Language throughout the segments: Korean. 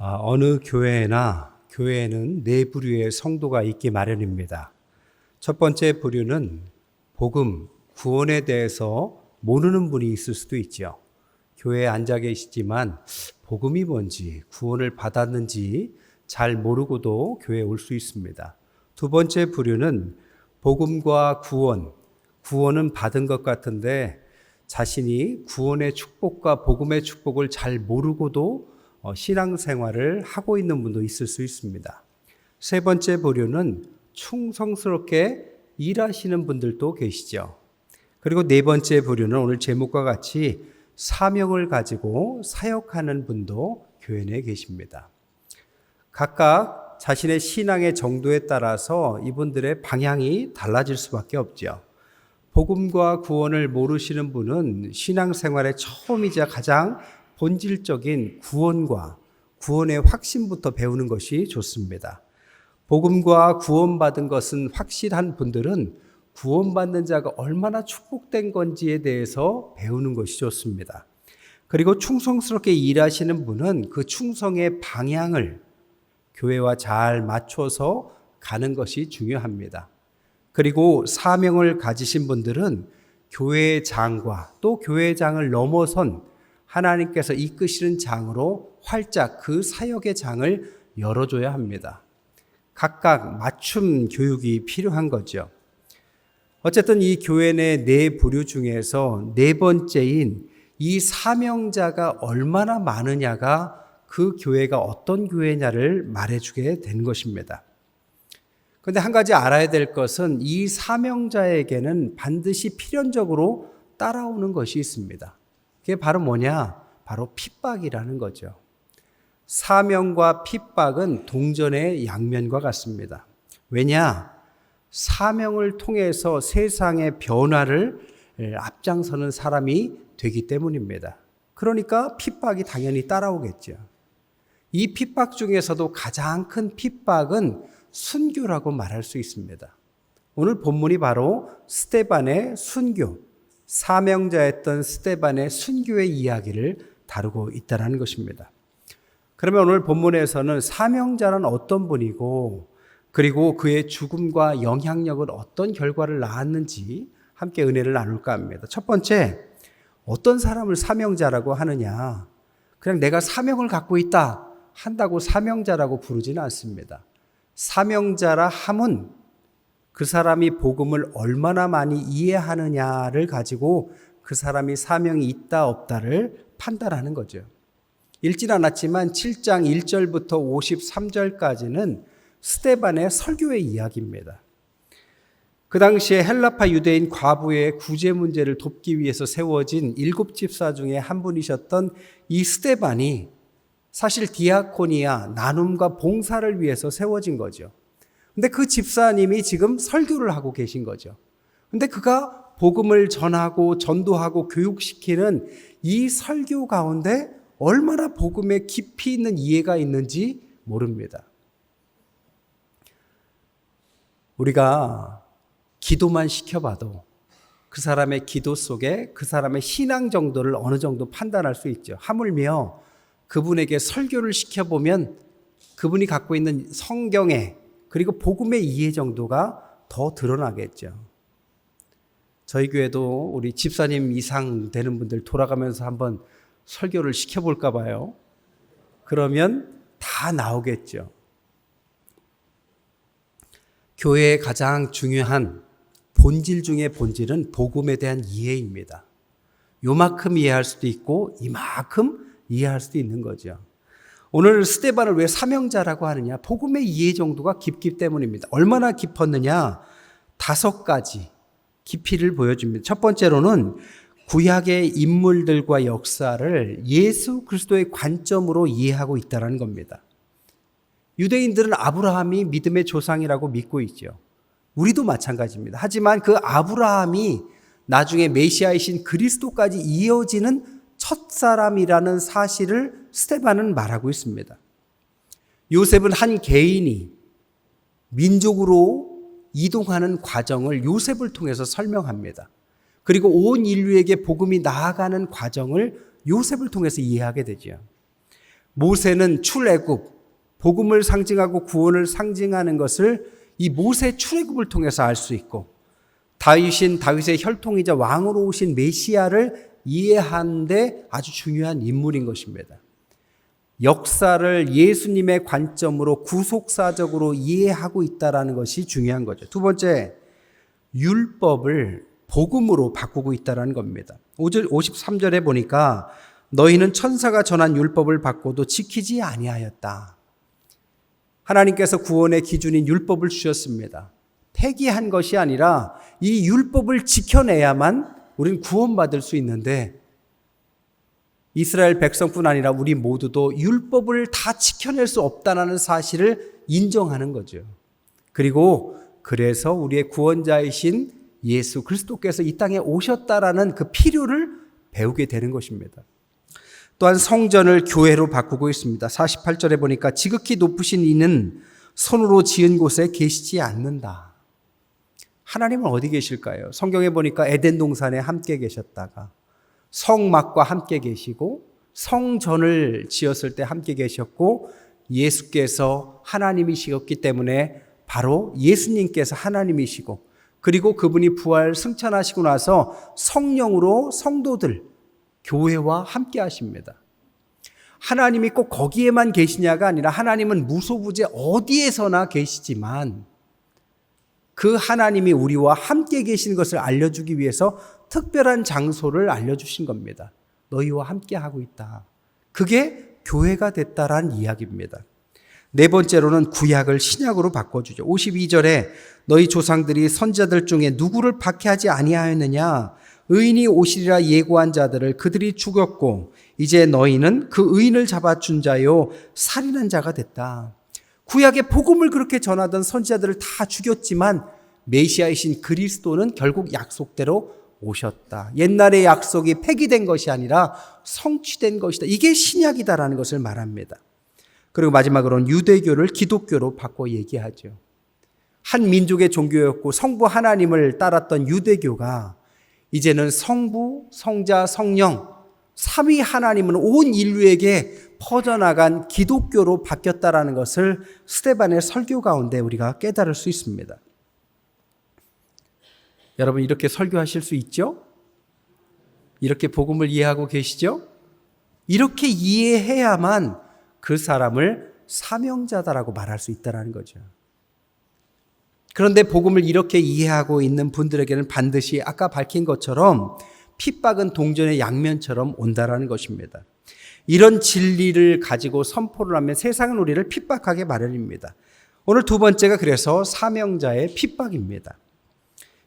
어느 교회에는 네 부류의 성도가 있기 마련입니다. 첫 번째 부류는 복음, 구원에 대해서 모르는 분이 있을 수도 있죠. 교회에 앉아 계시지만 복음이 뭔지, 구원을 받았는지 잘 모르고도 교회에 올 수 있습니다. 두 번째 부류는 복음과 구원은 받은 것 같은데 자신이 구원의 축복과 복음의 축복을 잘 모르고도 신앙생활을 하고 있는 분도 있을 수 있습니다. 세 번째 부류는 충성스럽게 일하시는 분들도 계시죠. 그리고 네 번째 부류는 오늘 제목과 같이 사명을 가지고 사역하는 분도 교회 내에 계십니다. 각각 자신의 신앙의 정도에 따라서 이분들의 방향이 달라질 수밖에 없죠. 복음과 구원을 모르시는 분은 신앙생활의 처음이자 가장 본질적인 구원과 구원의 확신부터 배우는 것이 좋습니다. 복음과 구원받은 것은 확실한 분들은 구원받는 자가 얼마나 축복된 건지에 대해서 배우는 것이 좋습니다. 그리고 충성스럽게 일하시는 분은 그 충성의 방향을 교회와 잘 맞춰서 가는 것이 중요합니다. 그리고 사명을 가지신 분들은 교회의 장과 또 교회의 장을 넘어선 하나님께서 이끄시는 장으로 활짝 그 사역의 장을 열어줘야 합니다. 각각 맞춤 교육이 필요한 거죠. 어쨌든 이 교회 내 네 부류 중에서 네 번째인 이 사명자가 얼마나 많으냐가 그 교회가 어떤 교회냐를 말해주게 된 것입니다. 그런데 한 가지 알아야 될 것은 이 사명자에게는 반드시 필연적으로 따라오는 것이 있습니다. 그게 바로 뭐냐? 바로 핍박이라는 거죠. 사명과 핍박은 동전의 양면과 같습니다. 왜냐? 사명을 통해서 세상의 변화를 앞장서는 사람이 되기 때문입니다. 그러니까 핍박이 당연히 따라오겠죠. 이 핍박 중에서도 가장 큰 핍박은 순교라고 말할 수 있습니다. 오늘 본문이 바로 스데반의 순교, 사명자였던 스데반의 순교의 이야기를 다루고 있다는 것입니다. 그러면 오늘 본문에서는 사명자는 어떤 분이고 그리고 그의 죽음과 영향력은 어떤 결과를 낳았는지 함께 은혜를 나눌까 합니다. 첫 번째, 어떤 사람을 사명자라고 하느냐? 그냥 내가 사명을 갖고 있다 한다고 사명자라고 부르지는 않습니다. 사명자라 함은 그 사람이 복음을 얼마나 많이 이해하느냐를 가지고 그 사람이 사명이 있다 없다를 판단하는 거죠. 읽진 않았지만 7장 1절부터 53절까지는 스데반의 설교의 이야기입니다. 그 당시에 헬라파 유대인 과부의 구제 문제를 돕기 위해서 세워진 7집사 중에 한 분이셨던 이 스데반이 사실 디아코니아, 나눔과 봉사를 위해서 세워진 거죠. 근데 그 집사님이 지금 설교를 하고 계신 거죠. 근데 그가 복음을 전하고 전도하고 교육시키는 이 설교 가운데 얼마나 복음에 깊이 있는 이해가 있는지 모릅니다. 우리가 기도만 시켜봐도 그 사람의 기도 속에 그 사람의 신앙 정도를 어느 정도 판단할 수 있죠. 하물며 그분에게 설교를 시켜보면 그분이 갖고 있는 성경의 그리고 복음의 이해 정도가 더 드러나겠죠. 저희 교회도 우리 집사님 이상 되는 분들 돌아가면서 한번 설교를 시켜볼까 봐요. 그러면 다 나오겠죠. 교회의 가장 중요한 본질 중의 본질은 복음에 대한 이해입니다. 요만큼 이해할 수도 있고 이만큼 이해할 수도 있는 거죠. 오늘 스데반을 왜 사명자라고 하느냐? 복음의 이해 정도가 깊기 때문입니다. 얼마나 깊었느냐? 5가지 깊이를 보여줍니다. 첫 번째로는 구약의 인물들과 역사를 예수 그리스도의 관점으로 이해하고 있다는 겁니다. 유대인들은 아브라함이 믿음의 조상이라고 믿고 있죠. 우리도 마찬가지입니다. 하지만 그 아브라함이 나중에 메시아이신 그리스도까지 이어지는 첫 사람이라는 사실을 스데반은 말하고 있습니다. 요셉은 한 개인이 민족으로 이동하는 과정을 요셉을 통해서 설명합니다. 그리고 온 인류에게 복음이 나아가는 과정을 요셉을 통해서 이해하게 되죠. 모세는 출애굽, 복음을 상징하고 구원을 상징하는 것을 이 모세 출애굽을 통해서 알 수 있고, 다윗의 혈통이자 왕으로 오신 메시아를 이해하는 데 아주 중요한 인물인 것입니다. 역사를 예수님의 관점으로 구속사적으로 이해하고 있다는 것이 중요한 거죠. 두 번째, 율법을 복음으로 바꾸고 있다는 겁니다. 53절에 보니까 너희는 천사가 전한 율법을 받고도 지키지 아니하였다. 하나님께서 구원의 기준인 율법을 주셨습니다. 폐기한 것이 아니라 이 율법을 지켜내야만 우리는 구원받을 수 있는데, 이스라엘 백성뿐 아니라 우리 모두도 율법을 다 지켜낼 수 없다는 사실을 인정하는 거죠. 그리고 그래서 우리의 구원자이신 예수 그리스도께서 이 땅에 오셨다라는 그 필요를 배우게 되는 것입니다. 또한 성전을 교회로 바꾸고 있습니다. 48절에 보니까 지극히 높으신 이는 손으로 지은 곳에 계시지 않는다. 하나님은 어디 계실까요? 성경에 보니까 에덴 동산에 함께 계셨다가 성막과 함께 계시고 성전을 지었을 때 함께 계셨고, 예수께서 하나님이시었기 때문에 바로 예수님께서 하나님이시고, 그리고 그분이 부활 승천하시고 나서 성령으로 성도들, 교회와 함께 하십니다. 하나님이 꼭 거기에만 계시냐가 아니라 하나님은 무소부재 어디에서나 계시지만 그 하나님이 우리와 함께 계신 것을 알려주기 위해서 특별한 장소를 알려주신 겁니다. 너희와 함께 하고 있다. 그게 교회가 됐다라는 이야기입니다. 네 번째로는 구약을 신약으로 바꿔주죠. 52절에 너희 조상들이 선지자들 중에 누구를 박해하지 아니하였느냐? 의인이 오시리라 예고한 자들을 그들이 죽였고 이제 너희는 그 의인을 잡아준 자요 살인한 자가 됐다. 구약의 복음을 그렇게 전하던 선지자들을 다 죽였지만 메시아이신 그리스도는 결국 약속대로 오셨다. 옛날의 약속이 폐기된 것이 아니라 성취된 것이다. 이게 신약이다라는 것을 말합니다. 그리고 마지막으로는 유대교를 기독교로 바꿔 얘기하죠. 한 민족의 종교였고 성부 하나님을 따랐던 유대교가 이제는 성부, 성자, 성령, 삼위 하나님은 온 인류에게 퍼져나간 기독교로 바뀌었다라는 것을 스데반의 설교 가운데 우리가 깨달을 수 있습니다. 여러분, 이렇게 설교하실 수 있죠? 이렇게 복음을 이해하고 계시죠? 이렇게 이해해야만 그 사람을 사명자다라고 말할 수 있다는 거죠. 그런데 복음을 이렇게 이해하고 있는 분들에게는 반드시 아까 밝힌 것처럼 핍박은 동전의 양면처럼 온다라는 것입니다. 이런 진리를 가지고 선포를 하면 세상은 우리를 핍박하게 마련입니다. 오늘 두 번째가 그래서 사명자의 핍박입니다.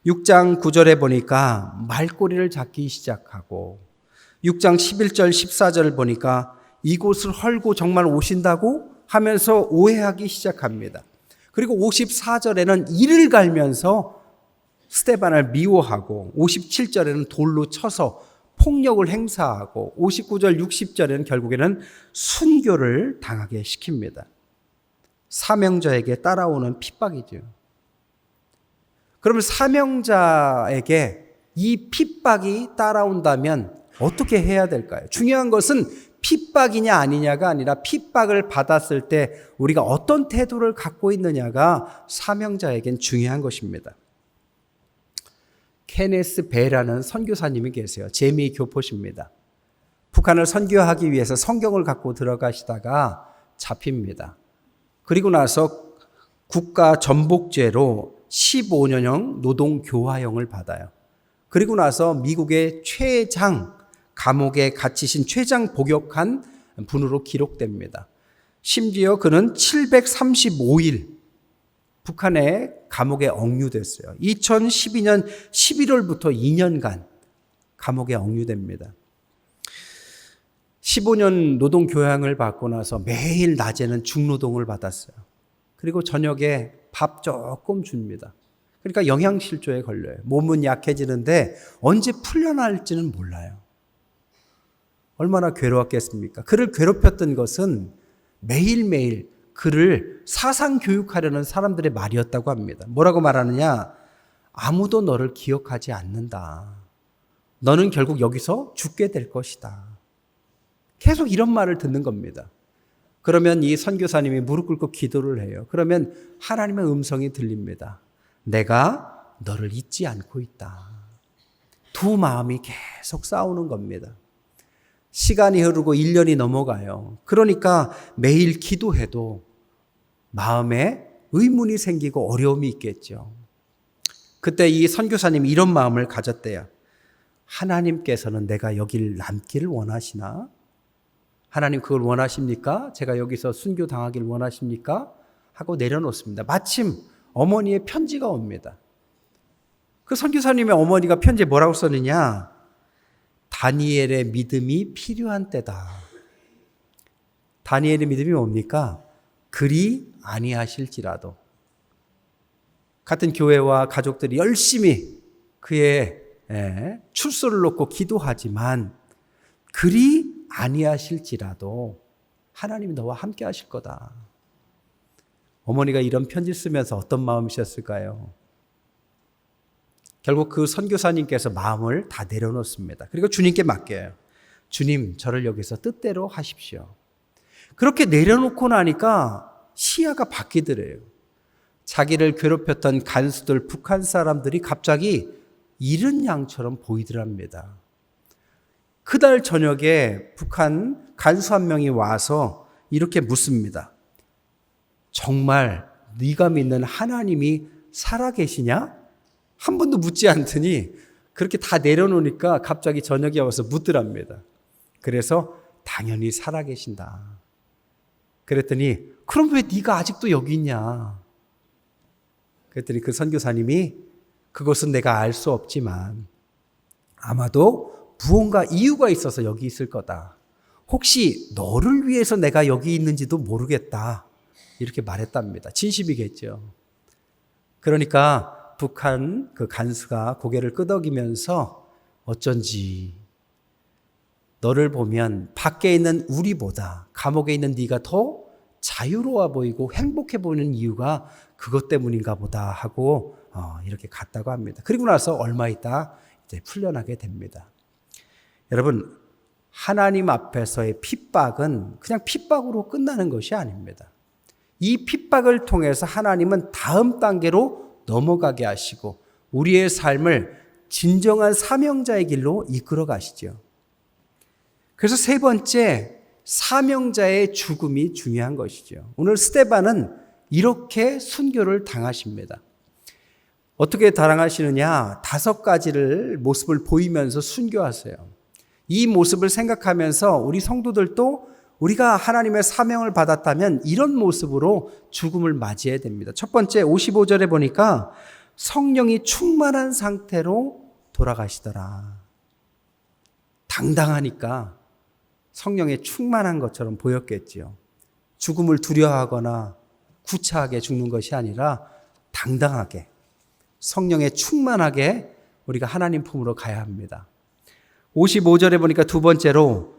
6장 9절에 보니까 말꼬리를 잡기 시작하고 6장 11절 14절을 보니까 이곳을 헐고 정말 오신다고 하면서 오해하기 시작합니다. 그리고 54절에는 이를 갈면서 스데반을 미워하고 57절에는 돌로 쳐서 폭력을 행사하고 59절 60절에는 결국에는 순교를 당하게 시킵니다. 사명자에게 따라오는 핍박이죠. 그러면 사명자에게 이 핍박이 따라온다면 어떻게 해야 될까요? 중요한 것은 핍박이냐 아니냐가 아니라 핍박을 받았을 때 우리가 어떤 태도를 갖고 있느냐가 사명자에겐 중요한 것입니다. 케네스 베라는 선교사님이 계세요. 재미 교포십니다. 북한을 선교하기 위해서 성경을 갖고 들어가시다가 잡힙니다. 그리고 나서 국가 전복죄로 15년형 노동교화형을 받아요. 그리고 나서 미국의 최장 감옥에 갇히신 최장 복역한 분으로 기록됩니다. 심지어 그는 735일 북한의 감옥에 억류됐어요. 2012년 11월부터 2년간 감옥에 억류됩니다. 15년 노동교양을 받고 나서 매일 낮에는 중노동을 받았어요. 그리고 저녁에 밥 조금 줍니다. 그러니까 영양실조에 걸려요. 몸은 약해지는데 언제 풀려날지는 몰라요. 얼마나 괴로웠겠습니까? 그를 괴롭혔던 것은 매일매일 그를 사상교육하려는 사람들의 말이었다고 합니다. 뭐라고 말하느냐? 아무도 너를 기억하지 않는다. 너는 결국 여기서 죽게 될 것이다. 계속 이런 말을 듣는 겁니다. 그러면 이 선교사님이 무릎 꿇고 기도를 해요. 그러면 하나님의 음성이 들립니다. 내가 너를 잊지 않고 있다. 두 마음이 계속 싸우는 겁니다. 시간이 흐르고 1년이 넘어가요. 그러니까 매일 기도해도 마음에 의문이 생기고 어려움이 있겠죠. 그때 이 선교사님이 이런 마음을 가졌대요. 하나님께서는 내가 여길 남기를 원하시나? 하나님 그걸 원하십니까? 제가 여기서 순교당하길 원하십니까? 하고 내려놓습니다. 마침 어머니의 편지가 옵니다. 그 선교사님의 어머니가 편지에 뭐라고 썼느냐? 다니엘의 믿음이 필요한 때다. 다니엘의 믿음이 뭡니까? 그리 아니하실지라도. 같은 교회와 가족들이 열심히 그의 출소를 놓고 기도하지만 그리 아니하실지라도 하나님이 너와 함께 하실 거다. 어머니가 이런 편지 쓰면서 어떤 마음이셨을까요? 결국 그 선교사님께서 마음을 다 내려놓습니다. 그리고 주님께 맡겨요. 주님, 저를 여기서 뜻대로 하십시오. 그렇게 내려놓고 나니까 시야가 바뀌더래요. 자기를 괴롭혔던 간수들, 북한 사람들이 갑자기 잃은 양처럼 보이더랍니다. 그날 저녁에 북한 간수 한 명이 와서 이렇게 묻습니다. 정말 네가 믿는 하나님이 살아계시냐? 한 번도 묻지 않더니 그렇게 다 내려놓으니까 갑자기 저녁에 와서 묻더랍니다. 그래서 당연히 살아계신다. 그랬더니 그럼 왜 네가 아직도 여기 있냐? 그랬더니 그 선교사님이 그것은 내가 알 수 없지만 아마도 무언가 이유가 있어서 여기 있을 거다. 혹시 너를 위해서 내가 여기 있는지도 모르겠다. 이렇게 말했답니다. 진심이겠죠. 그러니까 북한 그 간수가 고개를 끄덕이면서 어쩐지 너를 보면 밖에 있는 우리보다 감옥에 있는 네가 더 자유로워 보이고 행복해 보이는 이유가 그것 때문인가 보다 하고 이렇게 갔다고 합니다. 그리고 나서 얼마 있다 이제 풀려나게 됩니다. 여러분, 하나님 앞에서의 핍박은 그냥 핍박으로 끝나는 것이 아닙니다. 이 핍박을 통해서 하나님은 다음 단계로 넘어가게 하시고 우리의 삶을 진정한 사명자의 길로 이끌어 가시죠. 그래서 세 번째, 사명자의 죽음이 중요한 것이죠. 오늘 스데반은 이렇게 순교를 당하십니다. 어떻게 당하시느냐? 5가지를 모습을 보이면서 순교하세요. 이 모습을 생각하면서 우리 성도들도 우리가 하나님의 사명을 받았다면 이런 모습으로 죽음을 맞이해야 됩니다. 첫 번째 55절에 보니까 성령이 충만한 상태로 돌아가시더라. 당당하니까 성령에 충만한 것처럼 보였겠지요. 죽음을 두려워하거나 구차하게 죽는 것이 아니라 당당하게 성령에 충만하게 우리가 하나님 품으로 가야 합니다. 55절에 보니까 두 번째로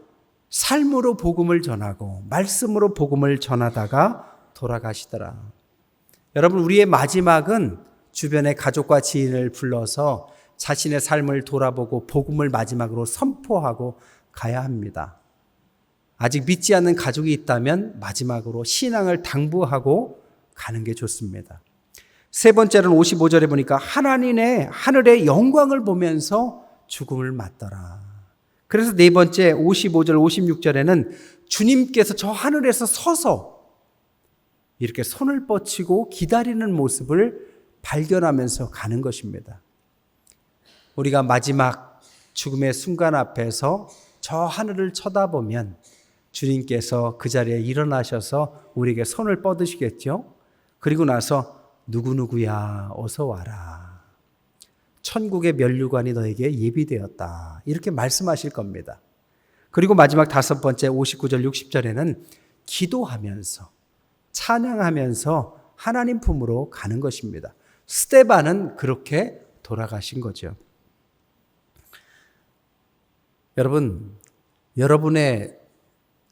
삶으로 복음을 전하고 말씀으로 복음을 전하다가 돌아가시더라. 여러분, 우리의 마지막은 주변의 가족과 지인을 불러서 자신의 삶을 돌아보고 복음을 마지막으로 선포하고 가야 합니다. 아직 믿지 않는 가족이 있다면 마지막으로 신앙을 당부하고 가는 게 좋습니다. 세 번째는 55절에 보니까 하늘의 영광을 보면서 죽음을 맞더라. 그래서 네 번째 55절 56절에는 주님께서 저 하늘에서 서서 이렇게 손을 뻗치고 기다리는 모습을 발견하면서 가는 것입니다. 우리가 마지막 죽음의 순간 앞에서 저 하늘을 쳐다보면 주님께서 그 자리에 일어나셔서 우리에게 손을 뻗으시겠죠. 그리고 나서 누구누구야 어서 와라. 천국의 면류관이 너에게 예비되었다. 이렇게 말씀하실 겁니다. 그리고 마지막 5번째 59절 60절에는 기도하면서 찬양하면서 하나님 품으로 가는 것입니다. 스데반은 그렇게 돌아가신 거죠. 여러분, 여러분의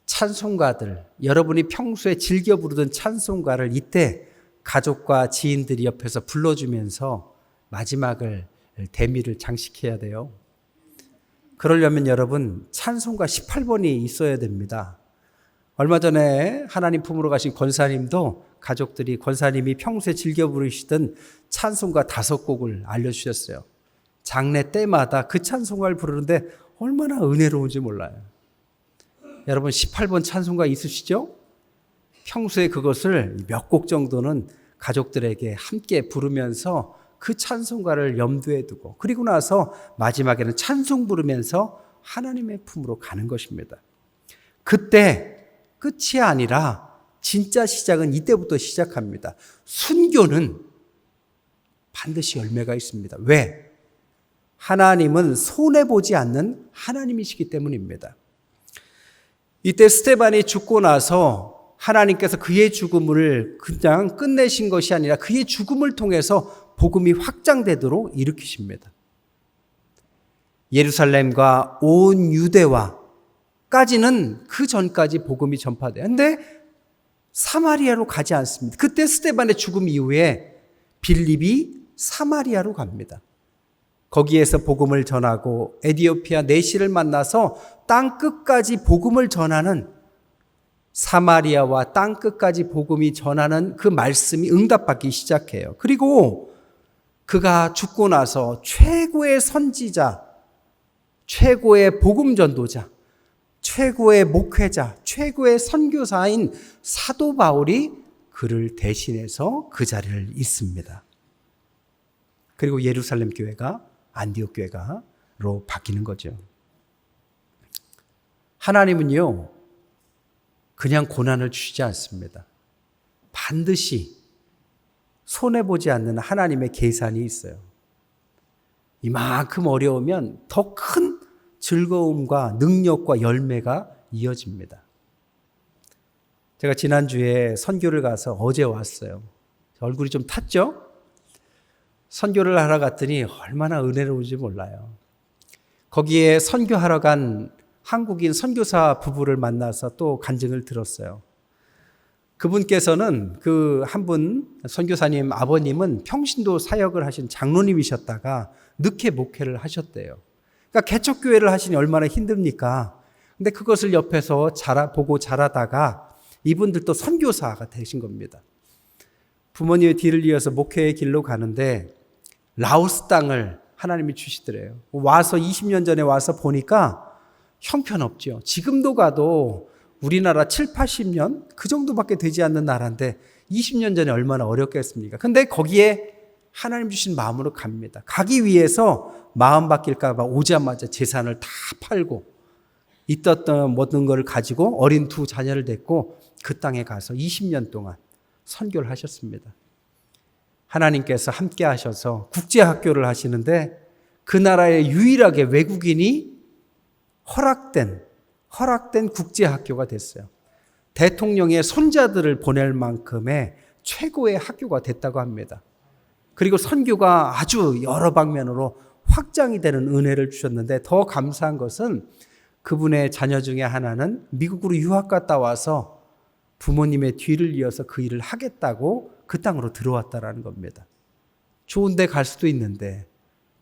찬송가들, 여러분이 평소에 즐겨 부르던 찬송가를 이때 가족과 지인들이 옆에서 불러주면서 마지막을 대미를 장식해야 돼요. 그러려면 여러분 찬송가 18번이 있어야 됩니다. 얼마 전에 하나님 품으로 가신 권사님도 가족들이 권사님이 평소에 즐겨 부르시던 찬송가 5곡을 알려주셨어요. 장례 때마다 그 찬송가를 부르는데 얼마나 은혜로운지 몰라요. 여러분 18번 찬송가 있으시죠? 평소에 그것을 몇 곡 정도는 가족들에게 함께 부르면서 그 찬송가를 염두에 두고 그리고 나서 마지막에는 찬송 부르면서 하나님의 품으로 가는 것입니다. 그때 끝이 아니라 진짜 시작은 이때부터 시작합니다. 순교는 반드시 열매가 있습니다. 왜? 하나님은 손해보지 않는 하나님이시기 때문입니다. 이때 스데반이 죽고 나서 하나님께서 그의 죽음을 그냥 끝내신 것이 아니라 그의 죽음을 통해서 복음이 확장되도록 일으키십니다. 예루살렘과 온 유대와까지는 그 전까지 복음이 전파돼요. 그런데 사마리아로 가지 않습니다. 그때 스데반의 죽음 이후에 빌립이 사마리아로 갑니다. 거기에서 복음을 전하고 에디오피아 내시를 만나서 땅 끝까지 복음을 전하는 사마리아와 땅 끝까지 복음이 전하는 그 말씀이 응답받기 시작해요. 그리고 그가 죽고 나서 최고의 선지자, 최고의 복음 전도자, 최고의 목회자, 최고의 선교사인 사도 바울이 그를 대신해서 그 자리를 잇습니다. 그리고 예루살렘 교회가 안디옥 교회가로 바뀌는 거죠. 하나님은요, 그냥 고난을 주시지 않습니다. 반드시 손해보지 않는 하나님의 계산이 있어요. 이만큼 어려우면 더 큰 즐거움과 능력과 열매가 이어집니다. 제가 지난주에 선교를 가서 어제 왔어요. 얼굴이 좀 탔죠? 선교를 하러 갔더니 얼마나 은혜로운지 몰라요. 거기에 선교하러 간 한국인 선교사 부부를 만나서 또 간증을 들었어요. 그분께서는 그 한 분 선교사님 아버님은 평신도 사역을 하신 장로님이셨다가 늦게 목회를 하셨대요. 그러니까 개척교회를 하시니 얼마나 힘듭니까? 근데 그것을 옆에서 보고 자라다가 이분들도 선교사가 되신 겁니다. 부모님의 뒤를 이어서 목회의 길로 가는데 라오스 땅을 하나님이 주시더래요. 와서 20년 전에 와서 보니까 형편없죠. 지금도 가도 우리나라 7, 80년 그 정도밖에 되지 않는 나라인데 20년 전에 얼마나 어렵겠습니까? 근데 거기에 하나님 주신 마음으로 갑니다. 가기 위해서 마음 바뀔까 봐 오자마자 재산을 다 팔고 있었던 모든 걸 가지고 어린 2 자녀를 데리고 그 땅에 가서 20년 동안 선교를 하셨습니다. 하나님께서 함께 하셔서 국제학교를 하시는데 그 나라에 유일하게 외국인이 허락된 국제학교가 됐어요. 대통령의 손자들을 보낼 만큼의 최고의 학교가 됐다고 합니다. 그리고 선교가 아주 여러 방면으로 확장이 되는 은혜를 주셨는데 더 감사한 것은 그분의 자녀 중에 하나는 미국으로 유학 갔다 와서 부모님의 뒤를 이어서 그 일을 하겠다고 그 땅으로 들어왔다라는 겁니다. 좋은 데 갈 수도 있는데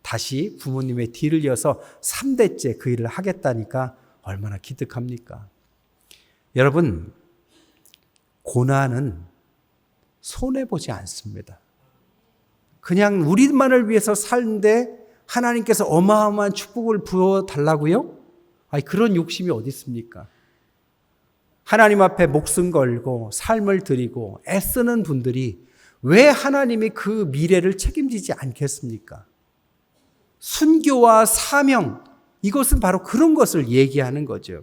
다시 부모님의 뒤를 이어서 3대째 그 일을 하겠다니까 얼마나 기특합니까? 여러분, 고난은 손해보지 않습니다. 그냥 우리만을 위해서 사는데 하나님께서 어마어마한 축복을 부어달라고요? 그런 욕심이 어디 있습니까? 하나님 앞에 목숨 걸고 삶을 드리고 애쓰는 분들이 왜 하나님이 그 미래를 책임지지 않겠습니까? 순교와 사명, 이것은 바로 그런 것을 얘기하는 거죠.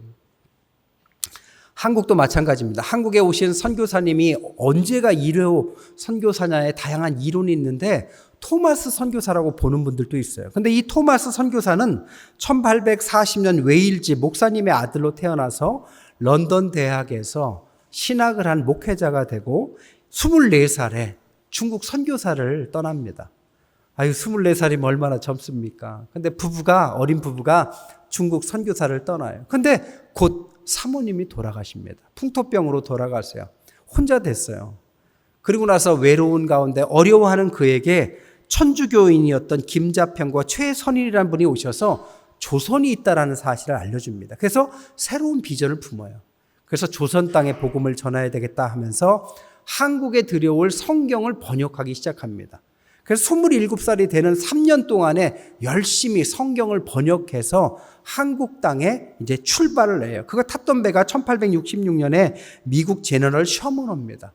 한국도 마찬가지입니다. 한국에 오신 선교사님이 언제가 1호 선교사냐에 다양한 이론이 있는데 토마스 선교사라고 보는 분들도 있어요. 근데 이 토마스 선교사는 1840년 웨일즈 목사님의 아들로 태어나서 런던 대학에서 신학을 한 목회자가 되고 24살에 중국 선교사를 떠납니다. 24살이면 얼마나 젊습니까? 근데 어린 부부가 중국 선교사를 떠나요. 근데 곧 사모님이 돌아가십니다. 풍토병으로 돌아가세요. 혼자 됐어요. 그리고 나서 외로운 가운데 어려워하는 그에게 천주교인이었던 김자평과 최선일이라는 분이 오셔서 조선이 있다라는 사실을 알려줍니다. 그래서 새로운 비전을 품어요. 그래서 조선 땅에 복음을 전해야 되겠다 하면서 한국에 들여올 성경을 번역하기 시작합니다. 그래서 27살이 되는 3년 동안에 열심히 성경을 번역해서 한국 땅에 이제 출발을 해요. 그거 탔던 배가 1866년에 미국 제너럴 셔먼호입니다.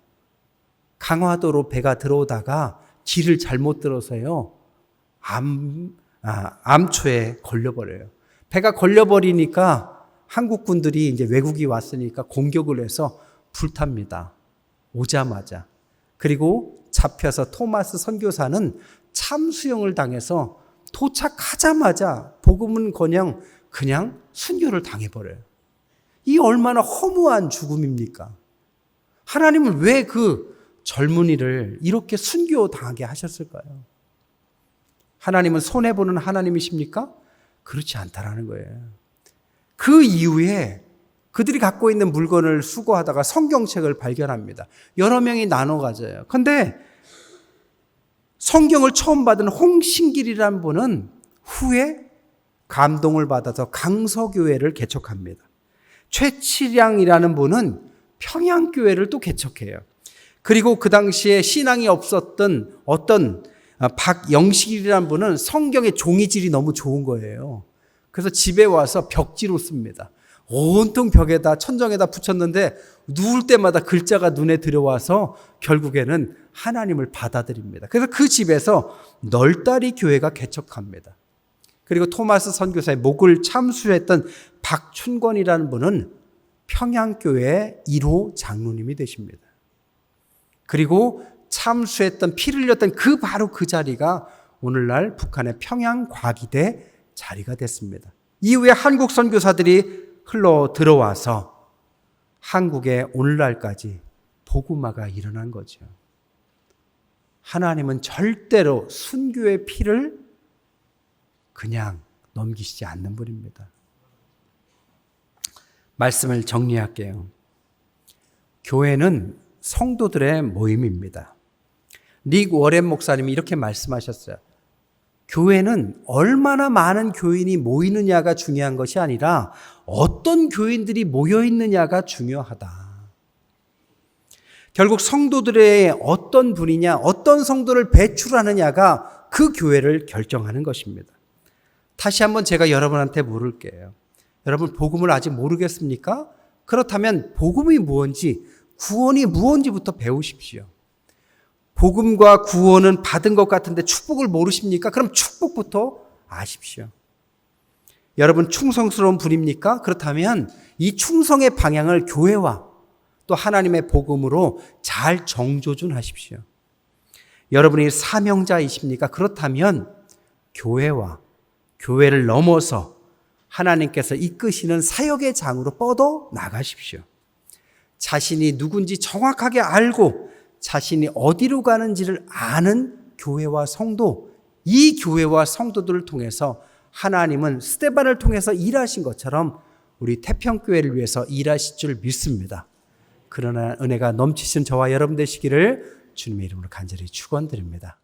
강화도로 배가 들어오다가 길을 잘못 들어서요. 암초에 걸려버려요. 배가 걸려버리니까 한국군들이 이제 외국이 왔으니까 공격을 해서 불탑니다. 오자마자. 그리고 잡혀서 토마스 선교사는 참수형을 당해서 도착하자마자 복음은커녕 그냥 순교를 당해버려요. 이 얼마나 허무한 죽음입니까? 하나님은 왜 그 젊은이를 이렇게 순교당하게 하셨을까요? 하나님은 손해보는 하나님이십니까? 그렇지 않다라는 거예요. 그 이후에 그들이 갖고 있는 물건을 수거하다가 성경책을 발견합니다. 여러 명이 나눠 가져요. 근데 성경을 처음 받은 홍신길이라는 분은 후에 감동을 받아서 강서교회를 개척합니다. 최치량이라는 분은 평양교회를 또 개척해요. 그리고 그 당시에 신앙이 없었던 어떤 박영식이라는 분은 성경의 종이질이 너무 좋은 거예요. 그래서 집에 와서 벽지로 씁니다. 온통 벽에다 천정에다 붙였는데 누울 때마다 글자가 눈에 들어와서 결국에는 하나님을 받아들입니다. 그래서 그 집에서 널다리 교회가 개척합니다. 그리고 토마스 선교사의 목을 참수했던 박춘권이라는 분은 평양교회 1호 장로님이 되십니다. 그리고 참수했던 피를 흘렸던 바로 그 자리가 오늘날 북한의 평양과기대 자리가 됐습니다. 이후에 한국 선교사들이 흘러 들어와서 한국에 오늘날까지 복음화가 일어난 거죠. 하나님은 절대로 순교의 피를 그냥 넘기시지 않는 분입니다. 말씀을 정리할게요. 교회는 성도들의 모임입니다. 닉 워렌 목사님이 이렇게 말씀하셨어요. 교회는 얼마나 많은 교인이 모이느냐가 중요한 것이 아니라 어떤 교인들이 모여 있느냐가 중요하다. 결국 성도들의 어떤 분이냐, 어떤 성도를 배출하느냐가 그 교회를 결정하는 것입니다. 다시 한번 제가 여러분한테 물을게요. 여러분 복음을 아직 모르겠습니까? 그렇다면 복음이 무엇인지, 구원이 무엇인지부터 배우십시오. 복음과 구원은 받은 것 같은데 축복을 모르십니까? 그럼 축복부터 아십시오. 여러분 충성스러운 분입니까? 그렇다면 이 충성의 방향을 교회와 또 하나님의 복음으로 잘 정조준하십시오. 여러분이 사명자이십니까? 그렇다면 교회와 교회를 넘어서 하나님께서 이끄시는 사역의 장으로 뻗어 나가십시오. 자신이 누군지 정확하게 알고 자신이 어디로 가는지를 아는 교회와 성도, 이 교회와 성도들을 통해서 하나님은 스데반을 통해서 일하신 것처럼 우리 태평교회를 위해서 일하실 줄 믿습니다. 그러나 은혜가 넘치신 저와 여러분 되시기를 주님의 이름으로 간절히 축원드립니다.